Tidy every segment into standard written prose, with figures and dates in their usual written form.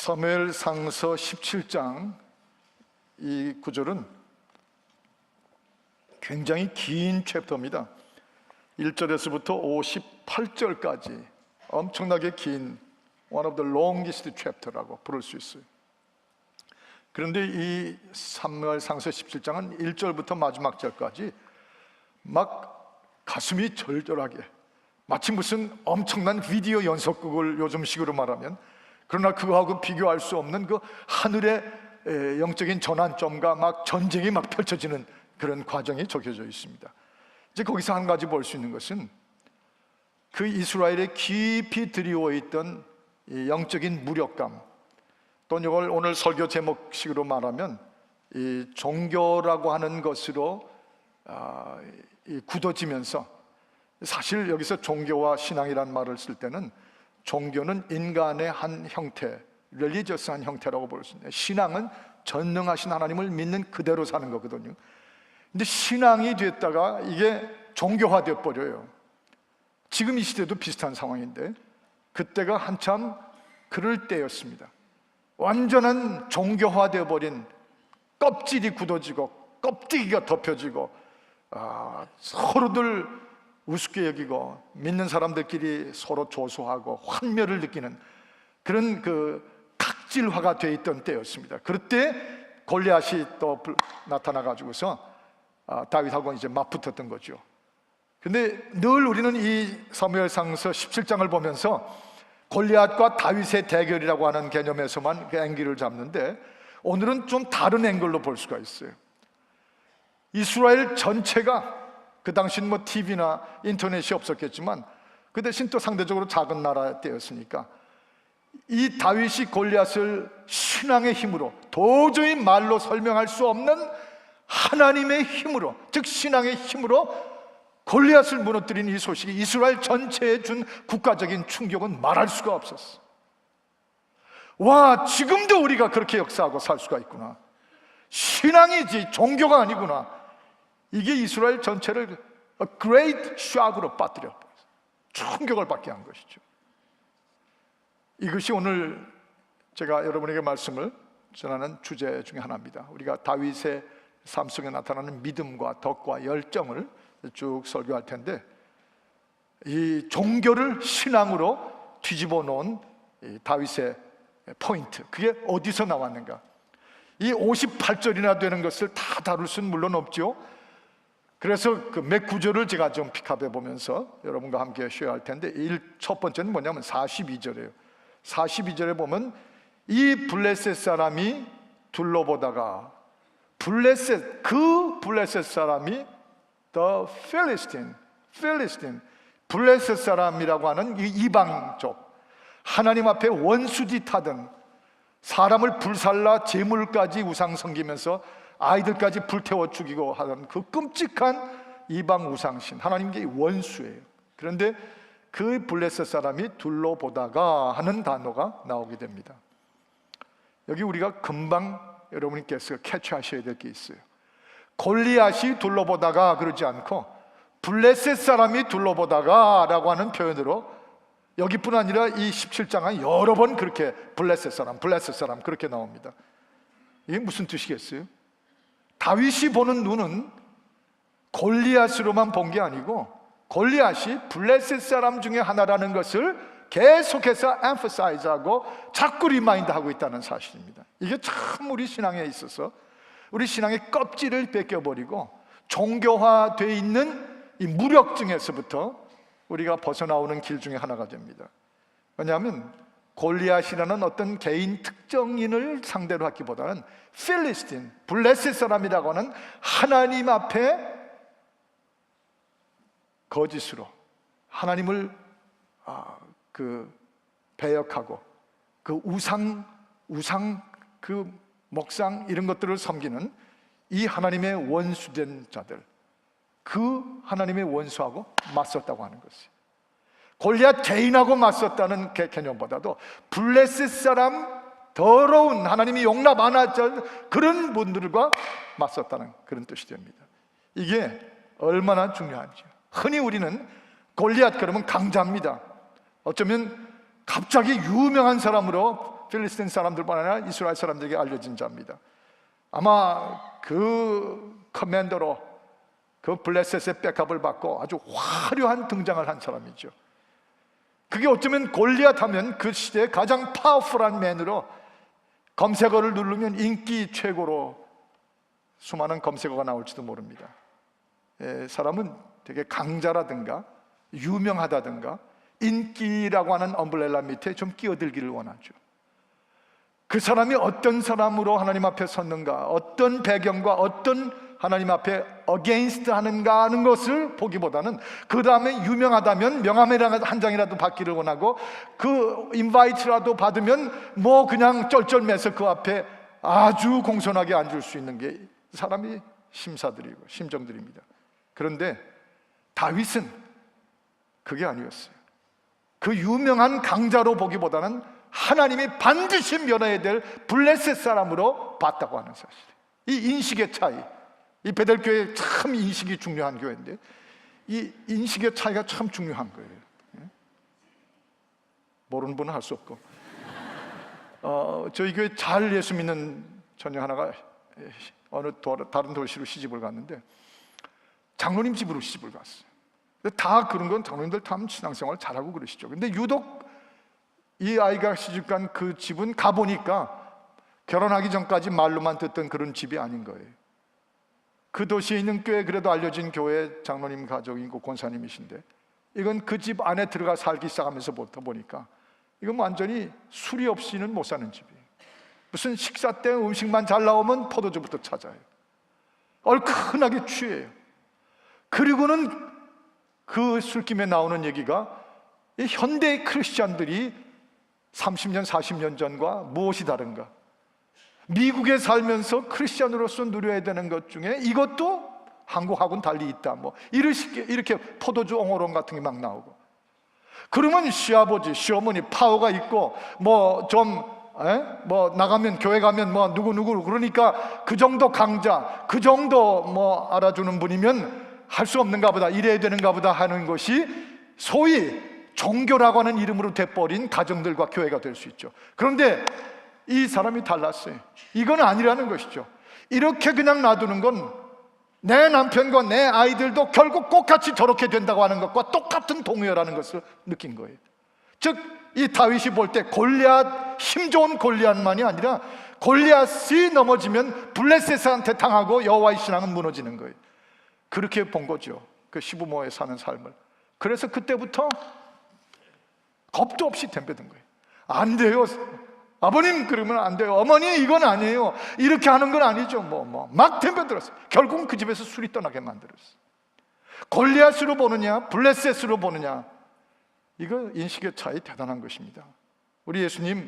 사무엘상서 17장 이 구절은 굉장히 긴 챕터입니다. 1절에서부터 58절까지 엄청나게 긴 one of the longest chapter라고 부를 수 있어요. 그런데 이 사무엘상서 17장은 1절부터 마지막 절까지 막 가슴이 절절하게, 마치 무슨 엄청난 비디오 연속극을 요즘식으로 말하면, 그러나 그거하고 비교할 수 없는 그 하늘의 영적인 전환점과 막 전쟁이 막 펼쳐지는 그런 과정이 적혀져 있습니다. 이제 거기서 한 가지 볼 수 있는 것은 그 이스라엘에 깊이 드리워 있던 이 영적인 무력감, 또 이걸 오늘 설교 제목식으로 말하면 이 종교라고 하는 것으로 굳어지면서, 사실 여기서 종교와 신앙이라는 말을 쓸 때는 종교는 인간의 한 형태, 릴리저스한 형태라고 볼 수 있는데, 신앙은 전능하신 하나님을 믿는 그대로 사는 거거든요. 근데 신앙이 됐다가 이게 종교화되어 버려요. 지금 이 시대도 비슷한 상황인데, 그때가 한참 그럴 때였습니다. 완전한 종교화되어 버린, 껍질이 굳어지고 껍데기가 덮여지고 서로들 우습게 여기고 믿는 사람들끼리 서로 조소하고 환멸을 느끼는 그런 그 각질화가 되어 있던 때였습니다. 그때 골리앗이 또 나타나 가지고서 다윗하고 이제 맞붙었던 거죠. 근데 늘 우리는 이 사무엘상서 17장을 보면서 골리앗과 다윗의 대결이라고 하는 개념에서만 그 앵기를 잡는데, 오늘은 좀 다른 앵글로 볼 수가 있어요. 이스라엘 전체가, 그 당시는 뭐 TV나 인터넷이 없었겠지만 그 대신 또 상대적으로 작은 나라 때였으니까, 이 다윗이 골리앗을 신앙의 힘으로, 도저히 말로 설명할 수 없는 하나님의 힘으로, 즉 신앙의 힘으로 골리앗을 무너뜨린 이 소식이 이스라엘 전체에 준 국가적인 충격은 말할 수가 없었어. 와, 지금도 우리가 그렇게 역사하고 살 수가 있구나. 신앙이지 종교가 아니구나. 이게 이스라엘 전체를 a great shock으로 빠뜨려 충격을 받게 한 것이죠. 이것이 오늘 제가 여러분에게 말씀을 전하는 주제 중에 하나입니다. 우리가 다윗의 삶 속에 나타나는 믿음과 덕과 열정을 쭉 설교할 텐데, 이 종교를 신앙으로 뒤집어 놓은 이 다윗의 포인트, 그게 어디서 나왔는가? 이 58절이나 되는 것을 다 다룰 수는 물론 없죠. 그래서 그 몇 구절을 제가 좀 픽업해 보면서 여러분과 함께 쉐어할 텐데, 첫 번째는 뭐냐면 42절이에요. 42절에 보면 이 블레셋 사람이 둘러보다가, 그 블레셋 사람이 The Philistine, 블레셋 사람이라고 하는 이 이방족, 하나님 앞에 원수짓하던, 사람을 불살라 제물까지 우상 섬기면서 아이들까지 불태워 죽이고 하던 그 끔찍한 이방 우상신, 하나님께 원수예요. 그런데 그 블레셋 사람이 둘러보다가 하는 단어가 나오게 됩니다. 여기 우리가 금방 여러분께서 캐치하셔야 될 게 있어요. 골리앗이 둘러보다가 그러지 않고 블레셋 사람이 둘러보다가 라고 하는 표현으로, 여기뿐 아니라 이 17장은 여러 번 그렇게 블레셋 사람 그렇게 나옵니다. 이게 무슨 뜻이겠어요? 다윗이 보는 눈은 골리앗으로만 본 게 아니고, 골리앗이 블레셋 사람 중에 하나라는 것을 계속해서 emphasize하고 자꾸 리마인드하고 있다는 사실입니다. 이게 참 우리 신앙에 있어서, 우리 신앙의 껍질을 벗겨버리고 종교화되어 있는 이 무력증에서부터 우리가 벗어나오는 길 중에 하나가 됩니다. 왜냐하면 골리앗이라는 어떤 개인 특정인을 상대로 하기보다는 필리스틴, 블레셋 사람이라고 하는 하나님 앞에 거짓으로 하나님을 배역하고 그 우상 그 목상 이런 것들을 섬기는 이 하나님의 원수된 자들, 그 하나님의 원수하고 맞섰다고 하는 것이에요. 골리앗 개인하고 맞섰다는 개념보다도 블레셋 사람, 더러운, 하나님이 용납 안 하던 그런 분들과 맞섰다는 그런 뜻이 됩니다. 이게 얼마나 중요한지요. 흔히 우리는 골리앗 그러면 강자입니다. 어쩌면 갑자기 유명한 사람으로 필리스틴 사람들뿐 아니라 이스라엘 사람들에게 알려진 자입니다. 아마 그 커맨더로 그 블레셋의 백업을 받고 아주 화려한 등장을 한 사람이죠. 그게 어쩌면 골리앗 하면 그 시대에 가장 파워풀한 맨으로 검색어를 누르면 인기 최고로 수많은 검색어가 나올지도 모릅니다. 사람은 되게 강자라든가 유명하다든가 인기라고 하는 엄브렐라 밑에 좀 끼어들기를 원하죠. 그 사람이 어떤 사람으로 하나님 앞에 섰는가, 어떤 배경과 어떤 하나님 앞에 against 하는가 하는 것을 보기보다는 그 다음에 유명하다면 명함이라도 한 장이라도 받기를 원하고 그 인바이트라도 받으면 뭐 그냥 쩔쩔매서 그 앞에 아주 공손하게 앉을 수 있는 게 사람이 심사들이고 심정들입니다. 그런데 다윗은 그게 아니었어요. 그 유명한 강자로 보기보다는 하나님이 반드시 면해야 될 블레셋 사람으로 봤다고 하는 사실. 이 인식의 차이, 이 베델교회 참 인식이 중요한 교회인데 이 인식의 차이가 참 중요한 거예요. 모르는 분은 할 수 없고 저희 교회 잘 예수 믿는 처녀 하나가 어느 다른 도시로 시집을 갔는데 장로님 집으로 시집을 갔어요. 다 그런 건 장로님들 참 신앙생활 잘하고 그러시죠. 근데 유독 이 아이가 시집간 그 집은 가보니까 결혼하기 전까지 말로만 듣던 그런 집이 아닌 거예요. 그 도시에 있는 꽤 그래도 알려진 교회 장로님 가족이고 권사님이신데 이건 그 집 안에 들어가 살기 시작하면서부터 보니까 이건 완전히 술이 없이는 못 사는 집이에요. 무슨 식사 때 음식만 잘 나오면 포도주부터 찾아요. 얼큰하게 취해요. 그리고는 그 술김에 나오는 얘기가 이 현대 크리스찬들이 30년, 40년 전과 무엇이 다른가? 미국에 살면서 크리스찬으로서 누려야 되는 것 중에 이것도 한국하고는 달리 있다. 뭐 이렇게 포도주 옹호론 같은 게 막 나오고. 그러면 시아버지, 시어머니 파워가 있고 뭐 나가면 교회 가면 뭐 누구 그러니까 그 정도 강자, 그 정도 뭐 알아주는 분이면 할 수 없는가 보다, 이래야 되는가 보다 하는 것이 소위 종교라고 하는 이름으로 돼버린 가정들과 교회가 될 수 있죠. 그런데 이 사람이 달랐어요. 이건 아니라는 것이죠. 이렇게 그냥 놔두는 건 내 남편과 내 아이들도 결국 똑같이 저렇게 된다고 하는 것과 똑같은 동요라는 것을 느낀 거예요. 즉 이 다윗이 볼 때 골리앗, 힘 좋은 골리앗만이 아니라 골리앗이 넘어지면 블레셋한테 당하고 여호와의 신앙은 무너지는 거예요. 그렇게 본 거죠. 그 시부모에 사는 삶을. 그래서 그때부터 겁도 없이 덤벼든 거예요. 안 돼요. 아버님 그러면 안 돼요. 어머니 이건 아니에요. 이렇게 하는 건 아니죠. 막 덤벼들었어요. 결국은 그 집에서 술이 떠나게 만들었어요. 골리앗으로 보느냐 블레셋으로 보느냐, 이거 인식의 차이 대단한 것입니다. 우리 예수님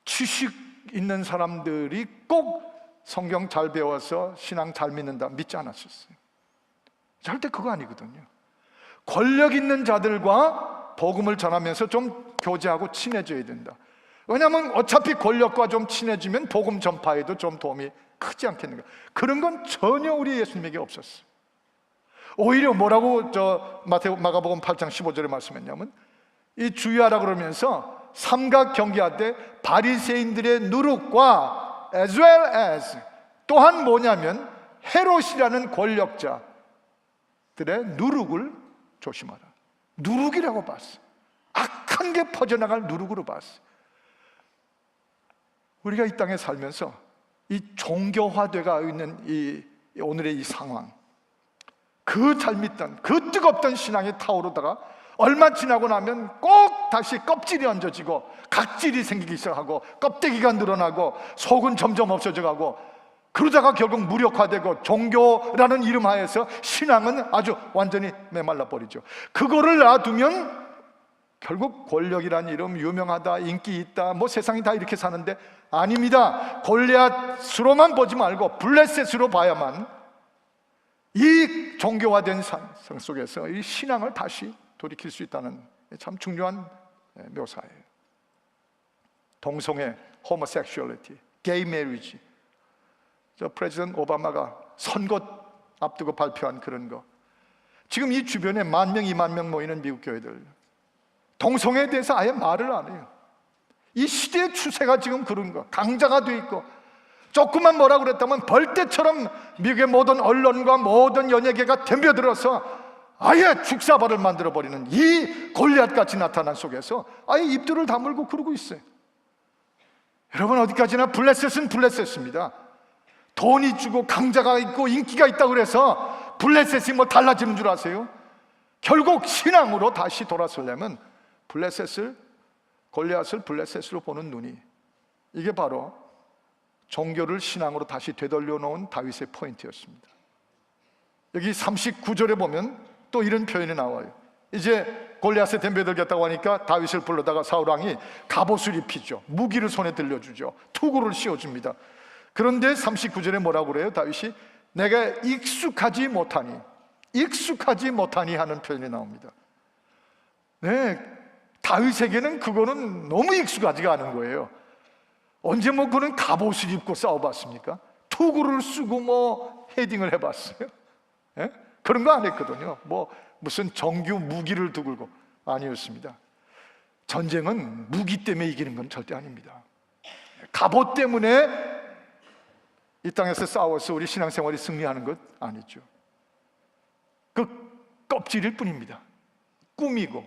지식 있는 사람들이 꼭 성경 잘 배워서 신앙 잘 믿는다 믿지 않았었어요. 절대 그거 아니거든요. 권력 있는 자들과 복음을 전하면서 좀 교제하고 친해져야 된다. 왜냐하면 어차피 권력과 좀 친해지면 복음 전파에도 좀 도움이 크지 않겠는가. 그런 건 전혀 우리 예수님에게 없었어요. 오히려 뭐라고 마가복음 8장 15절에 말씀했냐면 이 주의하라 그러면서 삼각 경계하되 바리새인들의 누룩과 as well as 또한 뭐냐면 헤롯이라는 권력자들의 누룩을 조심하라. 누룩이라고 봤어요. 악한 게 퍼져나갈 누룩으로 봤어요. 우리가 이 땅에 살면서 이 종교화되어 있는 이 오늘의 이 상황, 그 잘 믿던 그 뜨겁던 신앙이 타오르다가 얼마 지나고 나면 꼭 다시 껍질이 얹어지고 각질이 생기기 시작하고 껍데기가 늘어나고 속은 점점 없어져가고 그러다가 결국 무력화되고 종교라는 이름 하에서 신앙은 아주 완전히 메말라 버리죠. 그거를 놔두면 결국 권력이라는 이름, 유명하다, 인기 있다, 뭐 세상이 다 이렇게 사는데 아닙니다. 골리앗으로만 보지 말고 블레셋으로 봐야만 이 종교화된 상 속에서 이 신앙을 다시 돌이킬 수 있다는 참 중요한 묘사예요. 동성애, homosexuality, gay marriage, 프레지던트 오바마가 선거 앞두고 발표한 그런 거. 지금 이 주변에 10,000명, 20,000명 모이는 미국 교회들 동성애에 대해서 아예 말을 안 해요. 이 시대의 추세가 지금 그런 거. 강자가 돼 있고, 조금만 뭐라 그랬다면 벌떼처럼 미국의 모든 언론과 모든 연예계가 덤벼들어서 아예 죽사발을 만들어버리는 이 골리앗같이 나타난 속에서 아예 입들을 다물고 그러고 있어요. 여러분, 어디까지나 블레셋은 블레셋입니다. 돈이 주고 강자가 있고 인기가 있다고 그래서 블레셋이 뭐 달라지는 줄 아세요? 결국 신앙으로 다시 돌아서려면 골리앗을 블레셋으로 보는 눈이, 이게 바로 종교를 신앙으로 다시 되돌려 놓은 다윗의 포인트였습니다. 여기 39절에 보면 또 이런 표현이 나와요. 이제 골리앗에 덤벼들겠다고 하니까 다윗을 불러다가 사울왕이 갑옷을 입히죠. 무기를 손에 들려주죠. 투구를 씌워줍니다. 그런데 39절에 뭐라고 그래요? 다윗이 내가 익숙하지 못하니 하는 표현이 나옵니다. 네, 다윗에게는 그거는 너무 익숙하지가 않은 거예요. 언제 뭐 그는 갑옷을 입고 싸워봤습니까? 투구를 쓰고 뭐 헤딩을 해봤어요? 네? 그런 거 안 했거든요. 뭐 무슨 정규 무기를 두고 아니었습니다. 전쟁은 무기 때문에 이기는 건 절대 아닙니다. 갑옷 때문에 이 땅에서 싸워서 우리 신앙생활이 승리하는 것 아니죠. 그 껍질일 뿐입니다. 꾸미고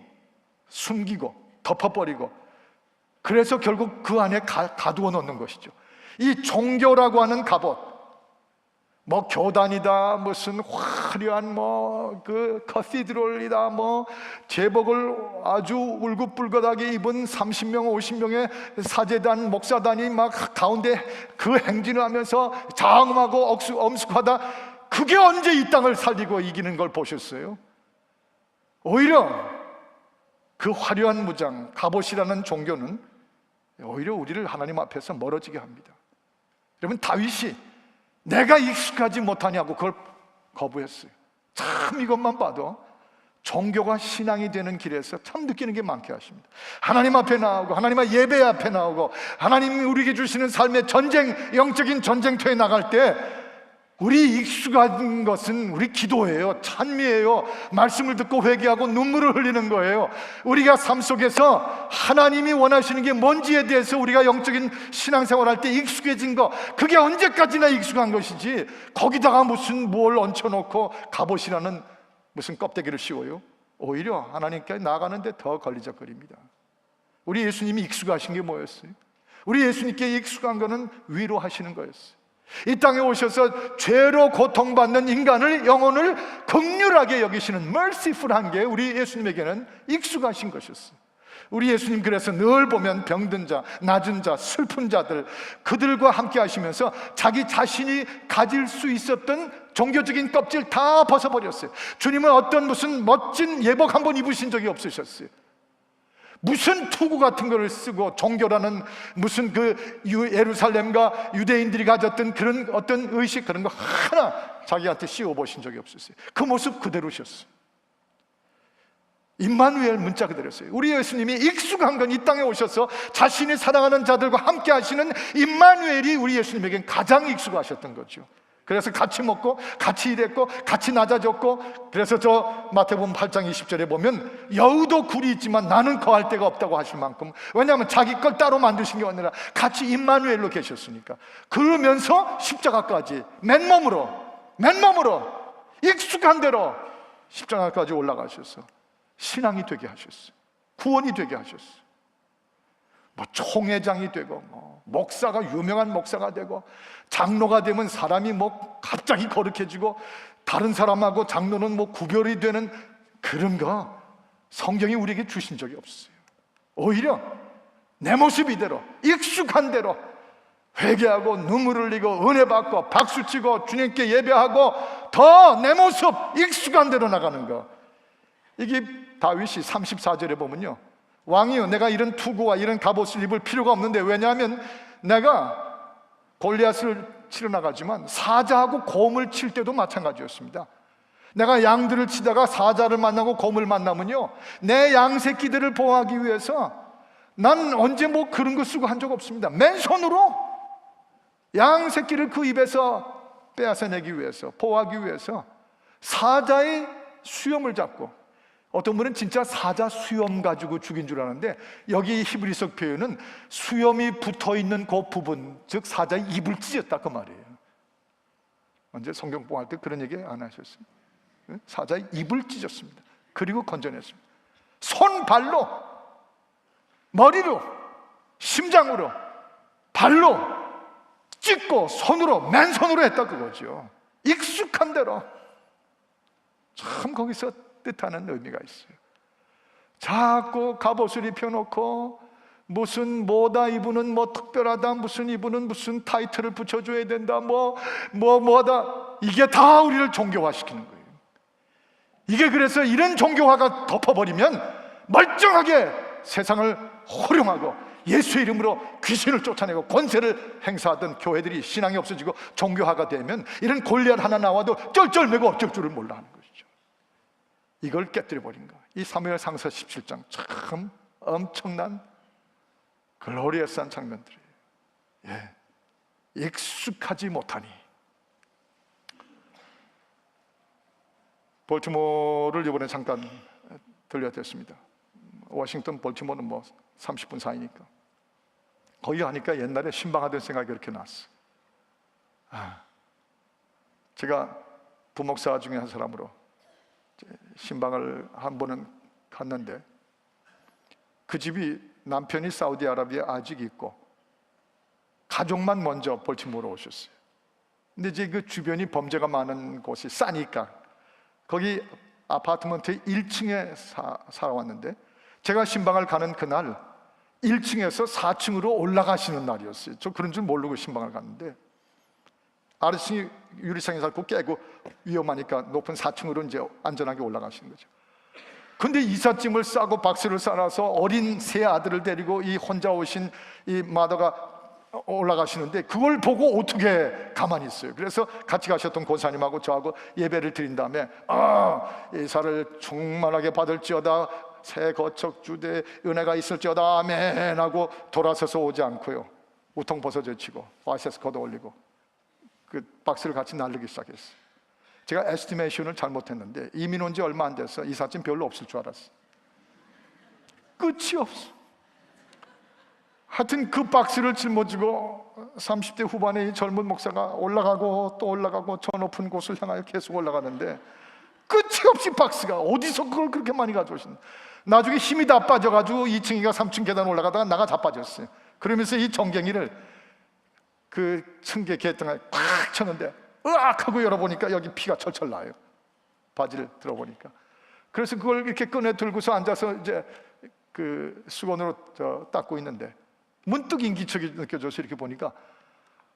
숨기고 덮어버리고, 그래서 결국 그 안에 가두어 놓는 것이죠. 이 종교라고 하는 갑옷, 뭐 교단이다, 무슨 화려한 뭐 그 커시드럴이다, 뭐 제복을 아주 울긋불긋하게 입은 30명 50명의 사제단 목사단이 막 가운데 그 행진을 하면서 장엄하고 엄숙하다, 그게 언제 이 땅을 살리고 이기는 걸 보셨어요? 오히려 그 화려한 무장, 갑옷이라는 종교는 오히려 우리를 하나님 앞에서 멀어지게 합니다. 여러분, 다윗이 내가 익숙하지 못하냐고 그걸 거부했어요. 참 이것만 봐도 종교가 신앙이 되는 길에서 참 느끼는 게 많게 하십니다. 하나님 앞에 나오고 하나님의 예배 앞에 나오고 하나님이 우리에게 주시는 삶의 전쟁, 영적인 전쟁터에 나갈 때 우리 익숙한 것은 우리 기도예요, 찬미예요, 말씀을 듣고 회개하고 눈물을 흘리는 거예요. 우리가 삶 속에서 하나님이 원하시는 게 뭔지에 대해서 우리가 영적인 신앙생활할 때 익숙해진 거, 그게 언제까지나 익숙한 것이지 거기다가 무슨 뭘 얹혀놓고 갑옷이라는 무슨 껍데기를 씌워요? 오히려 하나님께 나아가는데 더 걸리적거립니다. 우리 예수님이 익숙하신 게 뭐였어요? 우리 예수님께 익숙한 거는 위로하시는 거였어요. 이 땅에 오셔서 죄로 고통받는 인간을, 영혼을 긍휼하게 여기시는 merciful한 게 우리 예수님에게는 익숙하신 것이었어요. 우리 예수님 그래서 늘 보면 병든 자, 낮은 자, 슬픈 자들, 그들과 함께 하시면서 자기 자신이 가질 수 있었던 종교적인 껍질 다 벗어버렸어요. 주님은 어떤 무슨 멋진 예복 한번 입으신 적이 없으셨어요. 무슨 투구 같은 거를 쓰고 종교라는 무슨 그 예루살렘과 유대인들이 가졌던 그런 어떤 의식, 그런 거 하나 자기한테 씌워 보신 적이 없었어요. 그 모습 그대로셨어요. 임마누엘 문자 그대로였어요. 우리 예수님이 익숙한 건 이 땅에 오셔서 자신이 사랑하는 자들과 함께 하시는 임마누엘이 우리 예수님에겐 가장 익숙하셨던 거죠. 그래서 같이 먹고 같이 일했고 같이 낮아졌고, 그래서 저 마태복음 8장 20절에 보면 여우도 굴이 있지만 나는 거할 데가 없다고 하실 만큼, 왜냐하면 자기 걸 따로 만드신 게 아니라 같이 임마누엘로 계셨으니까. 그러면서 십자가까지 맨몸으로 익숙한 대로 십자가까지 올라가셔서 신앙이 되게 하셨어요. 구원이 되게 하셨어요. 뭐 총회장이 되고 뭐 목사가, 유명한 목사가 되고, 장로가 되면 사람이 뭐 갑자기 거룩해지고 다른 사람하고 장로는 뭐 구별이 되는 그런 거 성경이 우리에게 주신 적이 없어요. 오히려 내 모습 이대로 익숙한 대로 회개하고 눈물 흘리고 은혜 받고 박수치고 주님께 예배하고 더 내 모습 익숙한 대로 나가는 거, 이게 다윗이 34절에 보면요, 왕이요 내가 이런 투구와 이런 갑옷을 입을 필요가 없는데, 왜냐하면 내가 골리앗을 치러 나가지만 사자하고 곰을 칠 때도 마찬가지였습니다. 내가 양들을 치다가 사자를 만나고 곰을 만나면요, 내 양새끼들을 보호하기 위해서 난 언제 뭐 그런 거 쓰고 한 적 없습니다. 맨손으로 양새끼를 그 입에서 빼앗아내기 위해서, 보호하기 위해서 사자의 수염을 잡고 어떤 분은 진짜 사자 수염 가지고 죽인 줄 아는데, 여기 히브리서 표현은 수염이 붙어있는 그 부분, 즉 사자의 입을 찢었다 그 말이에요. 언제 성경 봉할 때 그런 얘기 안 하셨습니다. 사자의 입을 찢었습니다. 그리고 건져냈습니다. 손, 발로, 머리로, 심장으로, 발로 찢고 손으로, 맨손으로 했다 그거죠. 익숙한 대로. 참 거기서 뜻하는 의미가 있어요. 자꾸 갑옷을 입혀놓고 무슨 뭐다, 이분은 뭐 특별하다, 무슨 이분은 무슨 타이틀을 붙여줘야 된다, 뭐다, 이게 다 우리를 종교화시키는 거예요. 이게 그래서 이런 종교화가 덮어버리면 멀쩡하게 세상을 호령하고 예수의 이름으로 귀신을 쫓아내고 권세를 행사하던 교회들이 신앙이 없어지고 종교화가 되면 이런 골리앗 하나 나와도 쩔쩔매고 어쩔 줄을 몰라 하는 것이죠. 이걸 깨뜨려버린 거. 이 사무엘상서 17장 참 엄청난 글로리어스한 장면들이에요. 예. 익숙하지 못하니. 볼티모어를 이번에 잠깐 들려드렸습니다. 워싱턴 볼티모어는 뭐 30분 사이니까. 거기 가니까 옛날에 신방하던 생각이 그렇게 났어. 제가 부목사 중에 한 사람으로 신방을 한 번은 갔는데, 그 집이 남편이 사우디아라비아에 아직 있고 가족만 먼저 볼티모어로 오셨어요. 근데 이제 그 주변이 범죄가 많은 곳이 싸니까 거기 아파트먼트 1층에 살아왔는데, 제가 신방을 가는 그날 1층에서 4층으로 올라가시는 날이었어요. 저 그런 줄 모르고 신방을 갔는데, 아래층이 유리창에 살고 깨고 위험하니까 높은 4층으로 이제 안전하게 올라가시는 거죠. 근데 이삿짐을 싸고 박스를 싸놔서 어린 세 아들을 데리고 이 혼자 오신 이 마더가 올라가시는데, 그걸 보고 어떻게 가만히 있어요. 그래서 같이 가셨던 권사님하고 저하고 예배를 드린 다음에 이사를 충만하게 받을지어다, 새 거척 주대 은혜가 있을지어다 아멘 하고 돌아서서 오지 않고요, 우통 벗어져 치고 와이셔츠 걷어 올리고 그 박스를 같이 나르기 시작했어요. 제가 에스티메이션을 잘못했는데 이민 온 지 얼마 안 돼서 이삿짐 별로 없을 줄 알았어요. 끝이 없어. 하여튼 그 박스를 짊어지고 30대 후반의 이 젊은 목사가 올라가고 또 올라가고 저 높은 곳을 향하여 계속 올라가는데 끝이 없이 박스가, 어디서 그걸 그렇게 많이 가져오신다. 나중에 힘이 다 빠져가지고 2층인가 3층 계단 올라가다가 나가 자빠졌어요. 그러면서 이 정갱이를 그 층계 계통에 꽉 쳤는데 으악 하고 열어보니까 여기 피가 철철 나요. 바지를 들어보니까. 그래서 그걸 이렇게 꺼내 들고서 앉아서 이제 그 수건으로 닦고 있는데 문득 인기척이 느껴져서 이렇게 보니까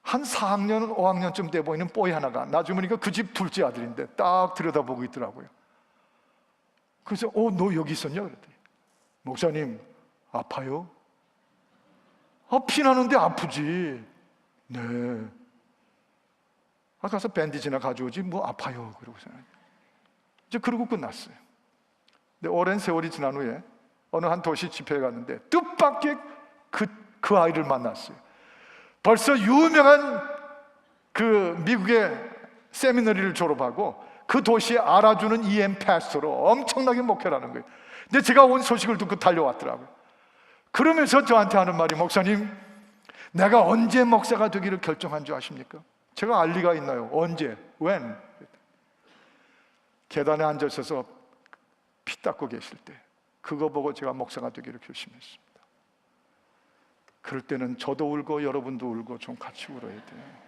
한 4학년, 5학년쯤 돼 보이는 뽀이 하나가, 나중에 보니까 그 집 둘째 아들인데 딱 들여다보고 있더라고요. 그래서 너 여기 있었냐? 그랬더니 목사님 아파요? 피나는데 아프지. 네. 가서 밴디지나 가져오지 뭐 아파요. 그러고서 이제 그러고 끝났어요. 근데 오랜 세월이 지난 후에 어느 한 도시 집회에 갔는데 뜻밖의 그 아이를 만났어요. 벌써 유명한 그 미국의 세미너리를 졸업하고 그 도시에 알아주는 EM 패스터로 엄청나게 목회를 하는 거예요. 근데 제가 온 소식을 듣고 달려왔더라고요. 그러면서 저한테 하는 말이, 목사님 내가 언제 목사가 되기를 결정한 줄 아십니까? 제가 알 리가 있나요? 언제? When? 계단에 앉아 있어서 피 닦고 계실 때 그거 보고 제가 목사가 되기를 결심했습니다. 그럴 때는 저도 울고 여러분도 울고 좀 같이 울어야 돼요.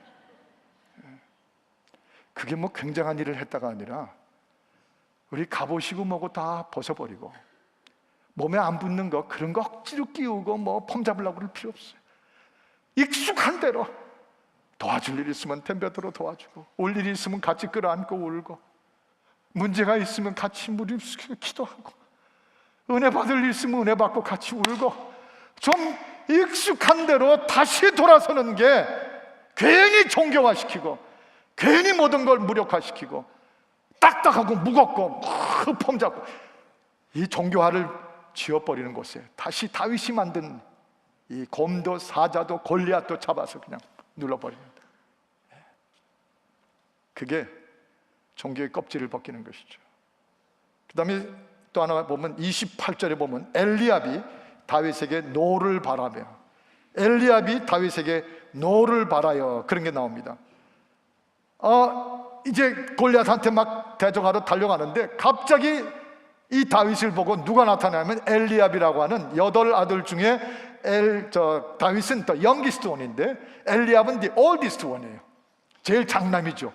그게 뭐 굉장한 일을 했다가 아니라 우리 갑옷이고 뭐고 다 벗어버리고 몸에 안 붙는 거 그런 거 억지로 끼우고 뭐 폼 잡으려고 그럴 필요 없어요. 익숙한 대로 도와줄 일 있으면 덤벼들어 도와주고, 올 일이 있으면 같이 끌어안고 울고, 문제가 있으면 같이 무릎쓰고 기도하고, 은혜 받을 일 있으면 은혜 받고 같이 울고, 좀 익숙한 대로 다시 돌아서는 게 괜히 종교화시키고 괜히 모든 걸 무력화시키고 딱딱하고 무겁고 폼 잡고 이 종교화를 지워버리는 곳에 다시 다윗이 만든 이 곰도 사자도 골리앗도 잡아서 그냥 눌러버립니다. 그게 종교의 껍질을 벗기는 것이죠. 그 다음에 또 하나 보면 28절에 보면 엘리압이 다윗에게 노를 바라며, 엘리압이 다윗에게 노를 바라여, 그런 게 나옵니다. 이제 골리앗한테 막 대적하러 달려가는데 갑자기 이 다윗을 보고 누가 나타나면 엘리압이라고 하는 8아들 중에 다윗은 더 youngest one인데 엘리압은 the oldest one이에요. 제일 장남이죠.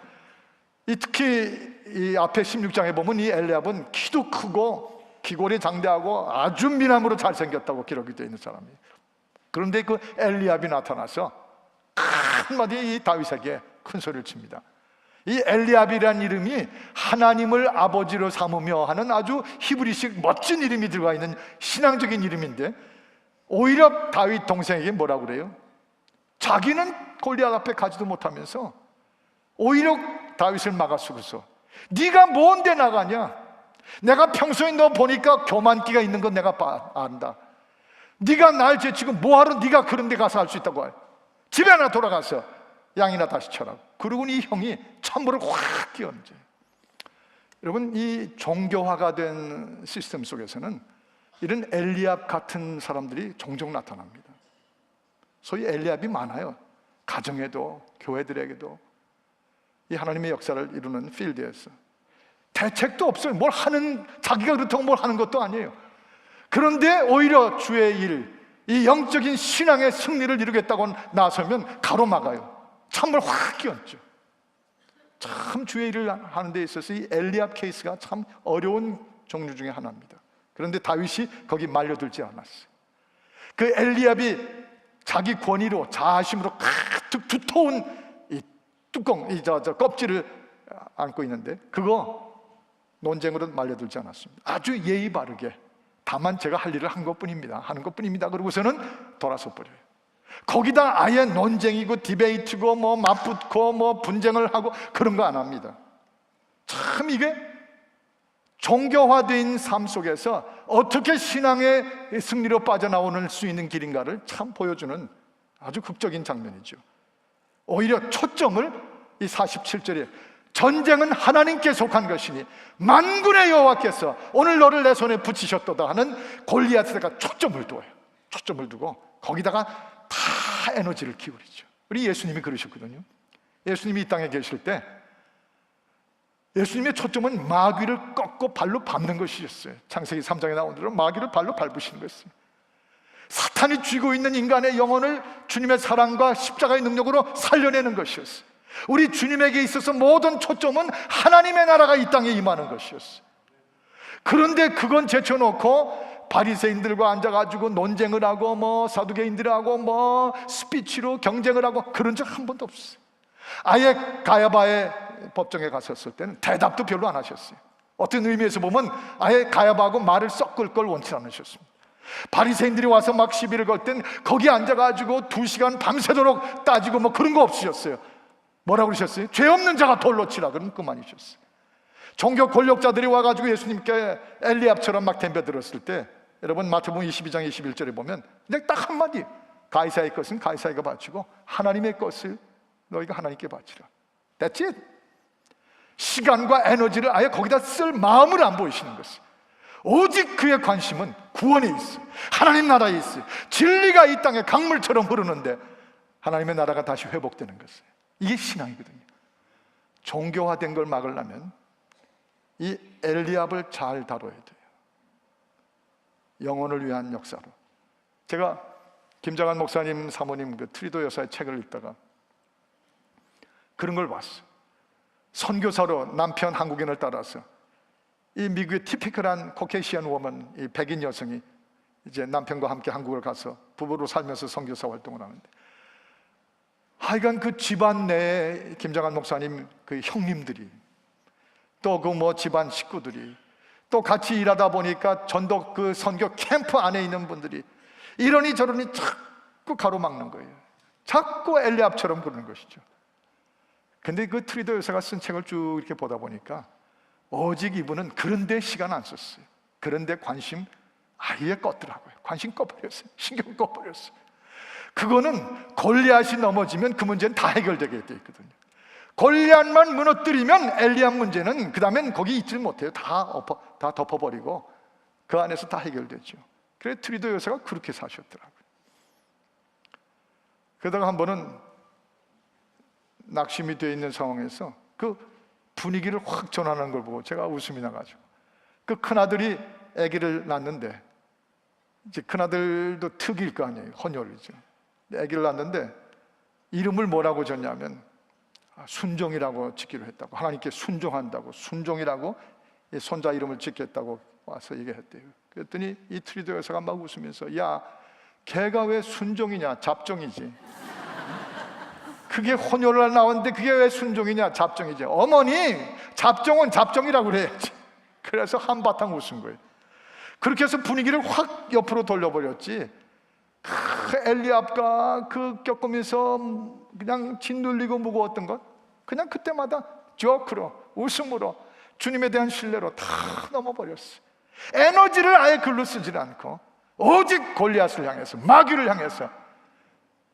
특히 이 앞에 16장에 보면 이 엘리압은 키도 크고 기골이 장대하고 아주 미남으로 잘생겼다고 기록이 되어 있는 사람이에요. 그런데 그 엘리압이 나타나서 한마디 이 다윗에게 큰 소리를 칩니다. 이 엘리압이라는 이름이 하나님을 아버지로 삼으며 하는 아주 히브리식 멋진 이름이 들어가 있는 신앙적인 이름인데, 오히려 다윗 동생에게 뭐라고 그래요? 자기는 골리앗 앞에 가지도 못하면서 오히려 다윗을 막아쓰고서 네가 뭔데 나가냐? 내가 평소에 너 보니까 교만기가 있는 건 내가 안다. 네가 날 제치고 뭐하러 네가 그런 데 가서 할 수 있다고 해. 집에 하나 돌아가서 양이나 다시 쳐라. 그러고 이 형이 찬물을 확 끼얹어요. 여러분, 이 종교화가 된 시스템 속에서는 이런 엘리압 같은 사람들이 종종 나타납니다. 소위 엘리압이 많아요. 가정에도 교회들에게도. 이 하나님의 역사를 이루는 필드에서 대책도 없어요. 뭘 하는, 자기가 그렇다고 뭘 하는 것도 아니에요. 그런데 오히려 주의 일, 이 영적인 신앙의 승리를 이루겠다고 나서면 가로막아요. 찬물 확 끼얹죠. 참 주의 일을 하는 데 있어서 이 엘리압 케이스가 참 어려운 종류 중에 하나입니다. 그런데 다윗이 거기 말려들지 않았어요. 그 엘리압이 자기 권위로 자아심으로 가득 두터운 이 뚜껑, 껍질을 안고 있는데 그거 논쟁으로 말려들지 않았습니다. 아주 예의 바르게, 다만 제가 할 일을 하는 것뿐입니다. 그러고서는 돌아서 버려요. 거기다 아예 논쟁이고 디베이트고 뭐 맞붙고 뭐 분쟁을 하고 그런 거 안 합니다. 참 이게 종교화된 삶 속에서 어떻게 신앙의 승리로 빠져나올 수 있는 길인가를 참 보여주는 아주 극적인 장면이죠. 오히려 초점을 이 47절에 전쟁은 하나님께 속한 것이니 만군의 여호와께서 오늘 너를 내 손에 붙이셨도다 하는 골리앗에다가 초점을 둬요. 초점을 두고 거기다가 다 에너지를 기울이죠. 우리 예수님이 그러셨거든요. 예수님이 이 땅에 계실 때 예수님의 초점은 마귀를 꺾고 발로 밟는 것이었어요. 창세기 3장에 나온 대로 마귀를 발로 밟으시는 것이었어요. 사탄이 쥐고 있는 인간의 영혼을 주님의 사랑과 십자가의 능력으로 살려내는 것이었어요. 우리 주님에게 있어서 모든 초점은 하나님의 나라가 이 땅에 임하는 것이었어요. 그런데 그건 제쳐놓고 바리새인들과 앉아가지고 논쟁을 하고 뭐 사두개인들하고 뭐 스피치로 경쟁을 하고 그런 적 한 번도 없어요. 아예 가야바의 법정에 갔었을 때는 대답도 별로 안 하셨어요. 어떤 의미에서 보면 아예 가야바하고 말을 섞을 걸 원치 않으셨습니다. 바리새인들이 와서 막 시비를 걸 땐 거기 앉아가지고 2시간 밤새도록 따지고 뭐 그런 거 없으셨어요. 뭐라고 그러셨어요? 죄 없는 자가 돌로 치라. 그럼 그만이셨어요. 종교 권력자들이 와가지고 예수님께 엘리압처럼 막 덤벼들었을 때 여러분 마태복음 22장 21절에 보면 그냥 딱 한마디, 가이사의 것은 가이사에게 바치고 하나님의 것을 너희가 하나님께 바치라. That's it. 시간과 에너지를 아예 거기다 쓸 마음을 안 보이시는 것이에요. 오직 그의 관심은 구원에 있어요. 하나님 나라에 있어요. 진리가 이 땅에 강물처럼 흐르는데 하나님의 나라가 다시 회복되는 것이에요. 이게 신앙이거든요. 종교화된 걸 막으려면 이 엘리압을 잘 다뤄야 돼요. 영혼을 위한 역사로. 제가 김장한 목사님 사모님 그 트리도 여사의 책을 읽다가 그런 걸 봤어요. 선교사로 남편 한국인을 따라서 이 미국의 티피컬한 코케이시안 워먼, 이 백인 여성이 이제 남편과 함께 한국을 가서 부부로 살면서 선교사 활동을 하는데 하여간 그 집안 내에 김장한 목사님 그 형님들이 또 그 뭐 집안 식구들이 또 같이 일하다 보니까 전도 그 선교 캠프 안에 있는 분들이 이러니 저러니 자꾸 가로막는 거예요. 자꾸 엘리압처럼 그러는 것이죠. 근데 그 트리도 여사가 쓴 책을 쭉 이렇게 보다 보니까 오직 이분은 그런데 시간 안 썼어요. 그런데 관심 아예 껐더라고요. 관심 꺼버렸어요. 신경 꺼버렸어요. 그거는 골리앗이 넘어지면 그 문제는 다 해결되게 돼 있거든요. 골리앗만 무너뜨리면 엘리압 문제는 그 다음엔 거기 있질 못해요. 다 덮어버리고 그 안에서 다 해결되죠. 그래서 트리도 여사가 그렇게 사셨더라고요. 그러다가 한 번은 낙심이 되어 있는 상황에서 그 분위기를 확 전환하는 걸 보고 제가 웃음이 나가지고, 그 큰아들이 아기를 낳는데, 이제 큰아들도 특일 거 아니에요. 헌혈이죠. 아기를 낳는데 이름을 뭐라고 졌냐면 순종이라고 짓기로 했다고, 하나님께 순종한다고, 순종이라고 손자 이름을 짓겠다고 와서 얘기했대요. 그랬더니 이 트리도 여사가 막 웃으면서, 야, 걔가 왜 순종이냐, 잡종이지. 그게 혼혈을 나왔는데 그게 왜 순종이냐, 잡종이지. 어머니, 잡종은 잡종이라고 그래야지. 그래서 한바탕 웃은 거예요. 그렇게 해서 분위기를 확 옆으로 돌려버렸지. 엘리압과 그 겪으면서 그냥 짓눌리고 무거웠던 것, 그냥 그때마다 조크로, 웃음으로, 주님에 대한 신뢰로 다 넘어버렸어요. 에너지를 아예 글로 쓰질 않고 오직 골리앗을 향해서, 마귀를 향해서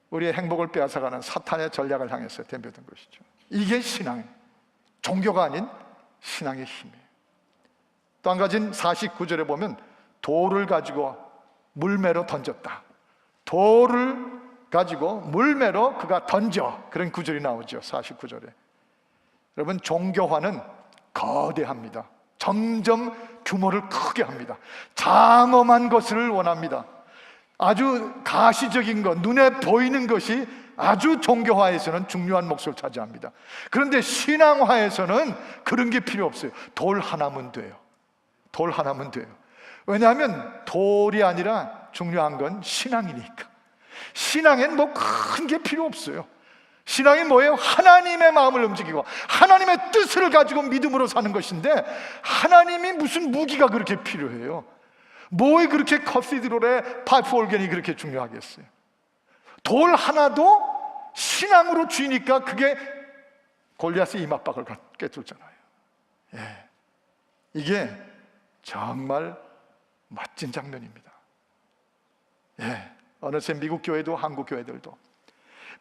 우리의 행복을 빼앗아가는 사탄의 전략을 향해서 덤벼든 것이죠. 이게 신앙, 종교가 아닌 신앙의 힘이에요. 또 한 가지는 49절에 보면 돌을 가지고 물매로 던졌다. 돌을 가지고 물매로 그가 던져, 그런 구절이 나오죠. 49절에. 여러분, 종교화는 거대합니다. 점점 규모를 크게 합니다. 장엄한 것을 원합니다. 아주 가시적인 것, 눈에 보이는 것이 아주 종교화에서는 중요한 몫을 차지합니다. 그런데 신앙화에서는 그런 게 필요 없어요. 돌 하나면 돼요. 돌 하나면 돼요. 왜냐하면 돌이 아니라 중요한 건 신앙이니까. 신앙엔 뭐 큰 게 필요 없어요. 신앙이 뭐예요? 하나님의 마음을 움직이고 하나님의 뜻을 가지고 믿음으로 사는 것인데, 하나님이 무슨 무기가 그렇게 필요해요? 뭐에 그렇게 커시드롤의 파이프 올겐이 그렇게 중요하겠어요? 돌 하나도 신앙으로 쥐니까 그게 골리앗의 이맛박을 꿰뚫잖아요. 예. 이게 정말 멋진 장면입니다. 예. 어느새 미국 교회도 한국 교회들도,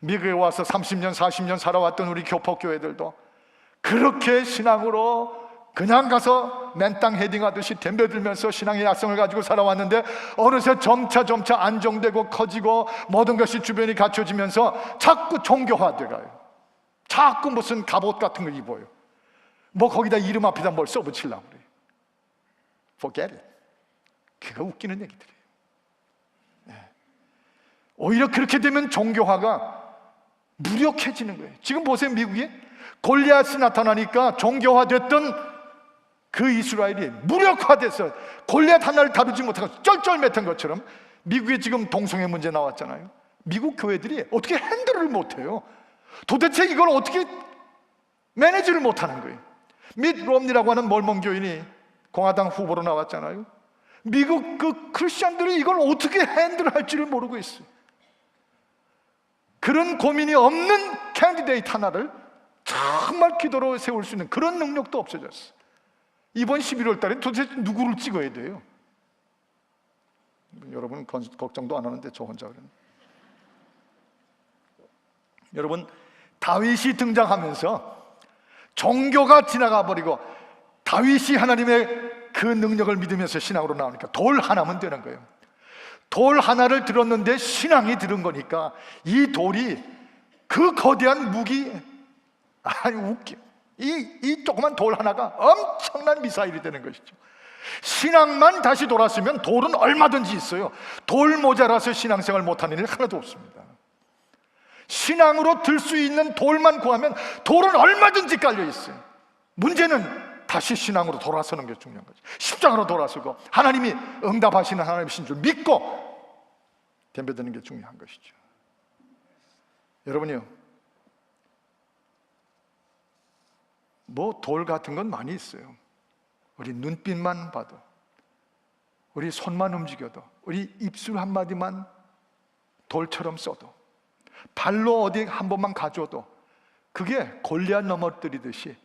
미국에 와서 30년 40년 살아왔던 우리 교포교회들도 그렇게 신앙으로 그냥 가서 맨땅 헤딩하듯이 덤벼들면서 신앙의 약성을 가지고 살아왔는데, 어느새 점차 안정되고 커지고 모든 것이 주변이 갖춰지면서 자꾸 종교화돼가요. 자꾸 무슨 갑옷 같은 걸 입어요. 뭐 거기다 이름 앞에다 뭘 써붙이려고 그래요. Forget it. 그거 웃기는 얘기들이에요. 오히려 그렇게 되면 종교화가 무력해지는 거예요. 지금 보세요. 미국이 골리앗이 나타나니까 종교화됐던 그 이스라엘이 무력화돼서 골리앗 하나를 다루지 못하고 쩔쩔맸던 것처럼, 미국에 지금 동성애 문제 나왔잖아요. 미국 교회들이 어떻게 핸들을 못해요. 도대체 이걸 어떻게 매니지를 못하는 거예요. 밋 롬니라고 하는 몰몬 교인이 공화당 후보로 나왔잖아요. 미국 그 크리스천들이 이걸 어떻게 핸들할지를 모르고 있어요. 그런 고민이 없는 캔디데이트 하나를 정말 기도로 세울 수 있는 그런 능력도 없어졌어요. 이번 11월 달에 도대체 누구를 찍어야 돼요? 여러분 걱정도 안 하는데 저 혼자 그러네. 여러분, 다윗이 등장하면서 종교가 지나가 버리고 다윗이 하나님의 그 능력을 믿으면서 신앙으로 나오니까 돌 하나면 되는 거예요. 돌 하나를 들었는데 신앙이 들은 거니까 이 돌이 그 거대한 무기, 아니 웃겨, 이 조그만 돌 하나가 엄청난 미사일이 되는 것이죠. 신앙만 다시 돌았으면 돌은 얼마든지 있어요. 돌 모자라서 신앙생활 못하는 일 하나도 없습니다. 신앙으로 들 수 있는 돌만 구하면 돌은 얼마든지 깔려 있어요. 문제는 다시 신앙으로 돌아서는 게 중요한 거죠. 십자가로 돌아서고 하나님이 응답하시는 하나님이신 줄 믿고 덤벼드는 게 중요한 것이죠. 여러분이요, 뭐 돌 같은 건 많이 있어요. 우리 눈빛만 봐도, 우리 손만 움직여도, 우리 입술 한마디만 돌처럼 써도, 발로 어디 한 번만 가줘도 그게 골리앗 넘어뜨리듯이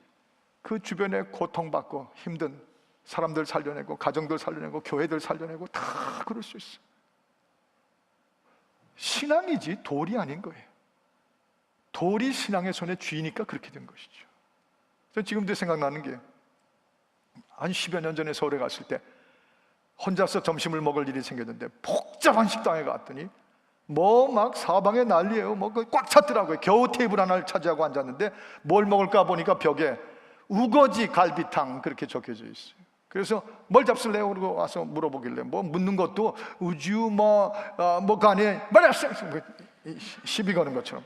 그 주변에 고통받고 힘든 사람들 살려내고, 가정들 살려내고, 교회들 살려내고, 다 그럴 수 있어요. 신앙이지 돌이 아닌 거예요. 돌이 신앙의 손에 쥐니까 그렇게 된 것이죠. 저는 지금도 생각나는 게, 한 10여 년 전에 서울에 갔을 때 혼자서 점심을 먹을 일이 생겼는데 복잡한 식당에 갔더니 뭐 막 사방에 난리예요. 뭐 꽉 찼더라고요. 겨우 테이블 하나를 차지하고 앉았는데 뭘 먹을까 보니까 벽에 우거지 갈비탕 그렇게 적혀져 있어요. 그래서 뭘 잡술래요? 그러고 와서 물어보길래 뭐 묻는 것도 우주 뭐 간에 말했어 시비 거는 것처럼.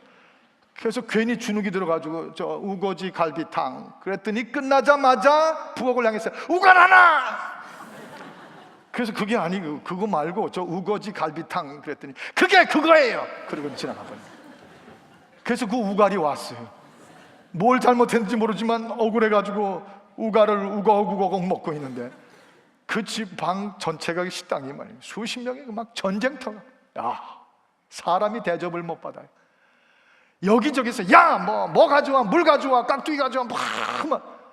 그래서 괜히 주눅이 들어가지고 저 우거지 갈비탕 그랬더니 끝나자마자 부엌을 향해서 우갈 하나. 그래서 그게 아니고 그거 말고 저 우거지 갈비탕 그랬더니 그게 그거예요. 그러고 지나가 버려. 그래서 그 우갈이 왔어요. 뭘 잘못했는지 모르지만 억울해가지고 우갈을 우거우거우거 먹고 있는데 그 집 방 전체가 식당이 말이에요. 수십 명이 막 전쟁터가. 야, 사람이 대접을 못 받아요. 여기저기서 야 뭐 가져와 물 가져와 깍두기 가져와 막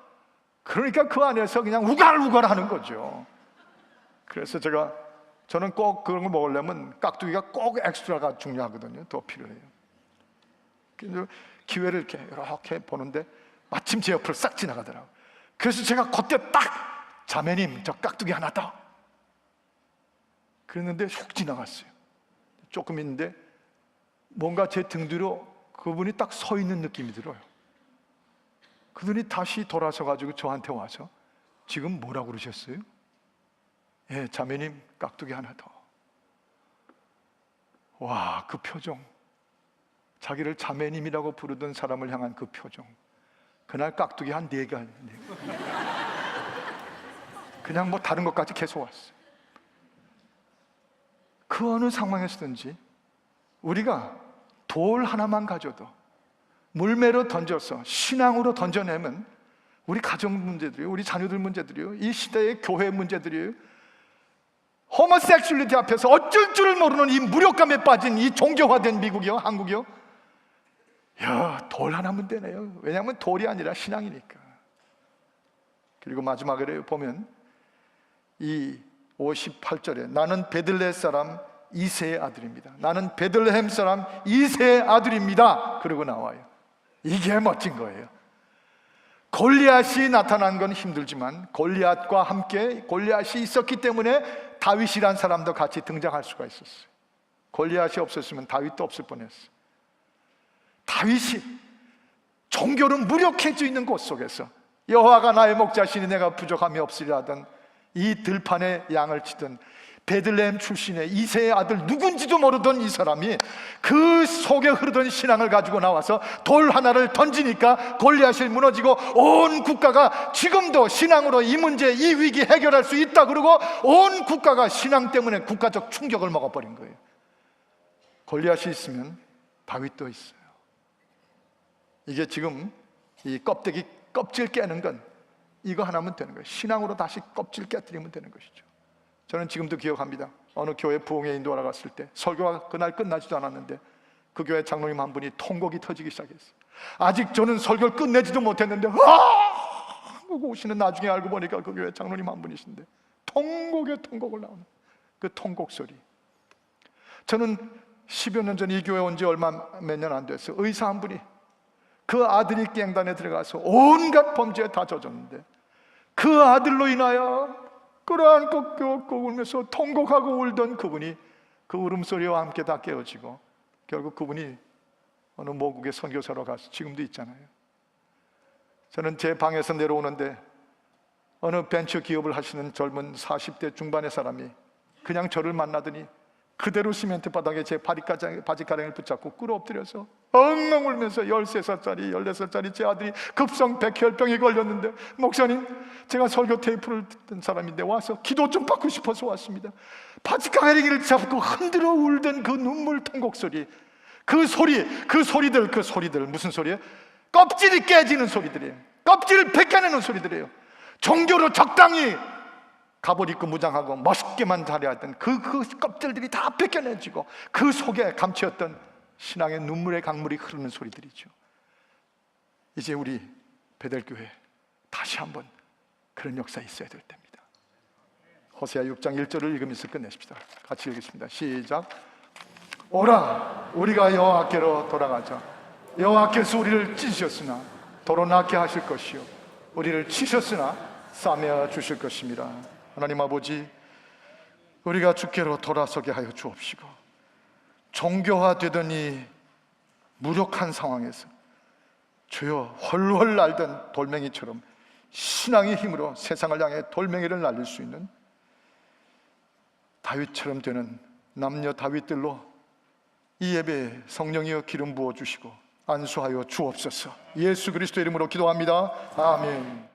그러니까 그 안에서 그냥 우갈우갈 하는 거죠. 그래서 저는 꼭 그런 거 먹으려면 깍두기가 꼭 엑스트라가 중요하거든요. 더 필요해요. 그래서 기회를 이렇게 보는데 마침 제 옆을 싹 지나가더라고요. 그래서 제가 그때 딱 자매님 저 깍두기 하나 더 그랬는데 훅 지나갔어요. 조금 있는데 뭔가 제 등 뒤로 그분이 딱 서 있는 느낌이 들어요. 그분이 다시 돌아서 가지고 저한테 와서 지금 뭐라고 그러셨어요? 예, 자매님 깍두기 하나 더. 와, 그 표정. 자기를 자매님이라고 부르던 사람을 향한 그 표정. 그날 깍두기 한 4개 그냥 뭐 다른 것까지 계속 왔어요. 그 어느 상황에서든지 우리가 돌 하나만 가져도 물매로 던져서 신앙으로 던져내면 우리 가정 문제들이요, 우리 자녀들 문제들이요, 이 시대의 교회 문제들이요, 호모섹슈얼리티 앞에서 어쩔 줄을 모르는 이 무력감에 빠진 이 종교화된 미국이요, 한국이요. 야, 돌 하나면 되네요. 왜냐하면 돌이 아니라 신앙이니까. 그리고 마지막에 보면 이 58절에 나는 베들레헴 사람 이새의 아들입니다. 나는 베들레헴 사람 이새의 아들입니다. 그러고 나와요. 이게 멋진 거예요. 골리앗이 나타난 건 힘들지만 골리앗과 함께 골리앗이 있었기 때문에 다윗이란 사람도 같이 등장할 수가 있었어요. 골리앗이 없었으면 다윗도 없을 뻔했어요. 다윗이 종교로 무력해져 있는 곳 속에서 여호와가 나의 목자시니 내가 부족함이 없으리라 하던 이 들판에 양을 치던 베들레헴 출신의 이새의 아들 누군지도 모르던 이 사람이 그 속에 흐르던 신앙을 가지고 나와서 돌 하나를 던지니까 골리앗이 무너지고 온 국가가 지금도 신앙으로 이 문제, 이 위기 해결할 수 있다 그러고 온 국가가 신앙 때문에 국가적 충격을 먹어버린 거예요. 골리앗이 있으면 다윗도 있어요. 이게 지금 이 껍질 깨는 건 이거 하나면 되는 거예요. 신앙으로 다시 껍질 깨뜨리면 되는 것이죠. 저는 지금도 기억합니다. 어느 교회 부흥회 인도하러 갔을 때 설교가 그날 끝나지도 않았는데 그 교회 장로님 한 분이 통곡이 터지기 시작했어요. 아직 저는 설교를 끝내지도 못했는데 하고 오시는 나중에 알고 보니까 그 교회 장로님 한 분이신데 통곡에 통곡을 나오는 그 통곡 소리. 저는 10여 년 전에 이 교회 온 지 몇 년 안 됐어요. 의사 한 분이 그 아들이 갱단에 들어가서 온갖 범죄에 다 젖었는데 그 아들로 인하여 끌어안고 껴안고 울면서 통곡하고 울던 그분이 그 울음소리와 함께 다 깨어지고 결국 그분이 어느 모국의 선교사로 가서 지금도 있잖아요. 저는 제 방에서 내려오는데 어느 벤처 기업을 하시는 젊은 40대 중반의 사람이 그냥 저를 만나더니 그대로 시멘트 바닥에 제 바지가랑을 붙잡고 꿇어 엎드려서 엉엉 울면서 13살짜리 14살짜리 제 아들이 급성 백혈병에 걸렸는데 목사님 제가 설교 테이프를 듣던 사람인데 와서 기도 좀 받고 싶어서 왔습니다. 바지가랑이를 잡고 흔들어 울던 그 눈물 통곡 소리, 그 소리들 무슨 소리예요? 껍질이 깨지는 소리들이에요. 껍질을 벗겨내는 소리들이에요. 종교로 적당히 갑옷 입고 무장하고 멋있게만 자려했던 그 껍질들이 다 벗겨내지고 그 속에 감추었던 신앙의 눈물의 강물이 흐르는 소리들이죠. 이제 우리 베델교회 다시 한번 그런 역사에 있어야 될 때입니다. 호세아 6장 1절을 읽으면서 끝내십시다. 같이 읽겠습니다. 시작. 오라 우리가 여호와께로 돌아가자. 여호와께서 우리를 찢으셨으나 도로 낫게 하실 것이요 우리를 치셨으나 싸매어 주실 것입니다. 하나님 아버지, 우리가 주께로 돌아서게 하여 주옵시고, 종교화되던 이 무력한 상황에서 주여 훨훨 날던 돌멩이처럼 신앙의 힘으로 세상을 향해 돌멩이를 날릴 수 있는 다윗처럼 되는 남녀 다윗들로 이 예배에 성령이여 기름 부어주시고 안수하여 주옵소서. 예수 그리스도 이름으로 기도합니다. 아멘.